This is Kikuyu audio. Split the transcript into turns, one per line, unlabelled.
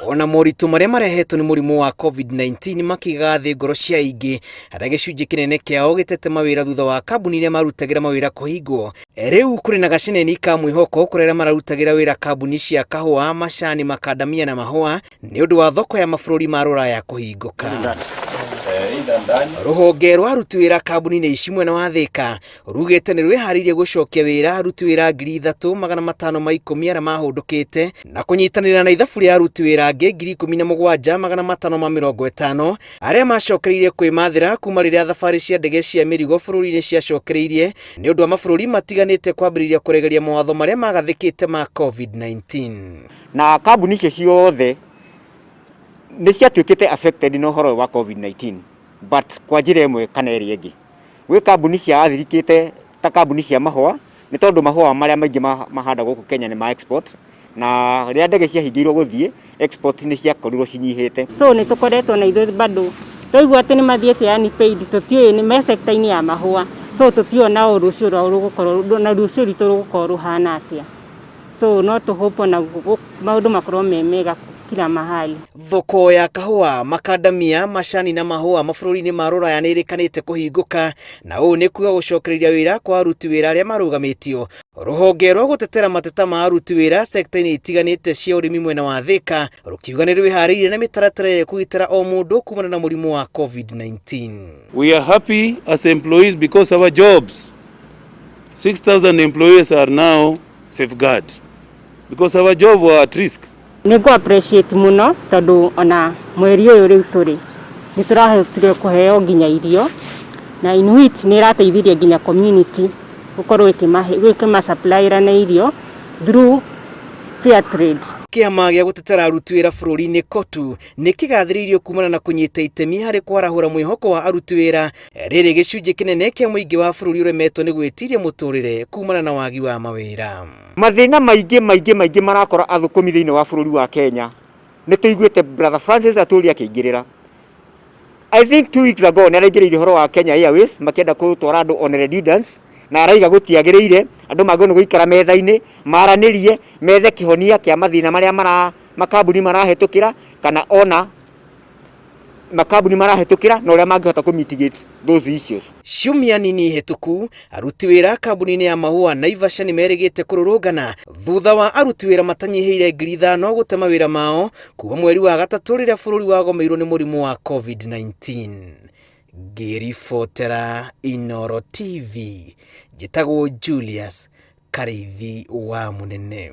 Ona moritu maria marehetwo ni murimu wa COVID-19 makigathi ngoro cia ingi ara gicunji kinene kiao gitete mawira thutha wa kambuni iria marutagira mawira kuhingwo. Riu kuri na gaceneni ka mwihoko kurera mararutagira wira kambuni cia kahua, macani, makadamia na mahua ni undu wa thoko ya mabũrũri ma Rũraya kuhinguka. Ruhonge rwa aruti wira kambuni-inĩ ici mwena wa Thika rugite ni rwihariirie gucokia wira aruti wira 3,510 aria mahundukite na kunyitanira na ithabu ria aruti wira angi 17,550 aria macokereirie kwimathira kuma riria thabari cia ndege cia mirigo bũrũri-inĩ ciacokereirie ni undu wa mabũrũri matiganite kwambĩrĩria kuregeria mawatho maria magathĩkĩte ma COVID-19.
Na kambuni icio ciothe ni ciatuĩkĩte affected no horo wa COVID-19 but kwa njĩra ĩmwe kana ĩrĩa ĩngĩ. Gwĩ kambuni cia athirikĩte ta kambuni cia mahũa nĩ tondũ mahũa marĩa maingĩ mahanda gũkũ Kenya nĩ ma export na rĩrĩa ndege ciahingĩirwo gũthiĩ export nĩ ciakorirwo cinyihĩte.
So nĩ tũkoretwo na ithuĩ bado tũigua atĩ nĩ mathiĩte yani paid tũtiũĩ nĩ me sector-inĩ ya mahũa, so tũtiona rũciũ rwao rũgũkorwo na rũciũ rwitũ rũgũkorwo rũhana atĩa. So no tũhope na maũndũ makorwo me mega kila mahali.
Thoko ya kahua, makadamia, macani na mahua mabũrũri-inĩ ma Rũraya nĩ ĩrĩkanĩte kũhingũka na ũũ nĩ kuga gũcokereria wĩra kwa aruti wĩra arĩa marũgamĩtio. Rũhonge rwa gũtetera mateta ma aruti wĩra sector-inĩ itiganĩte cia ũrĩmi mwena wa Thika rũkiuga nĩ rwĩharĩirie na mĩtaratara ya kũgitĩra o mũndũ kumana na mũrimũ wa COVID-19.
We are happy as employees because our jobs, 6,000 employees are now safeguarded because our job were at risk.
Nĩngo appreciate muno tondũ ona mweri ũyũ rĩu tũrĩ nĩ tũrahotire kũheo nginya irio na in which nĩ ĩrateithirie nginya community gũkorwo ĩkĩma supply na irio through fair trade.
Kĩama gĩa gũtetera aruti wĩra bũrũri-inĩ KOTU nĩ kĩgathĩrĩirio kumana na kũnyita itemi harĩ kwarahũra mwĩhoko wa aruti wĩra rĩrĩ gĩcunjĩ kĩnene kĩa mũingĩ wa bũrũri ũremetwo nĩ gwĩtiria mũtũrĩre kumana na wagi wa mawĩra.
Mathĩna maingĩ marakora athũkũmi thĩinĩ wa bũrũri wa Kenya. Nĩ tũiguĩte brother Francis Atwoli akĩingĩrĩra. I think 2 weeks ago nĩ araingĩrĩire ũhoro wa Kenya Airways makĩenda gũtwara andũ on redundance na araiga gũtiagĩrĩire andũ magĩrĩirwo gũikara metha-inĩ maranĩrie methe kĩhonia kĩa mathĩna marĩa makambuni marahetũkĩra kana ona makambuni marahetũkĩra na ũrĩa mangĩhota kũ-mitigate those issues.
Ciumia nini hĩtũku aruti wĩra kambuni-inĩ ya mahũa Naivasha nĩ merĩgĩte kũrũrũngana thutha wa aruti wĩra matanyihĩire 5,000 gũte mawĩra mao kuma mweri wa gatatũ rĩrĩa bũrũri wagomeirwo nĩ mũrimũ wa COVID-19. Ngĩribotera Inooro TV, njĩtagwo Julius Karĩithi wa Mũnene.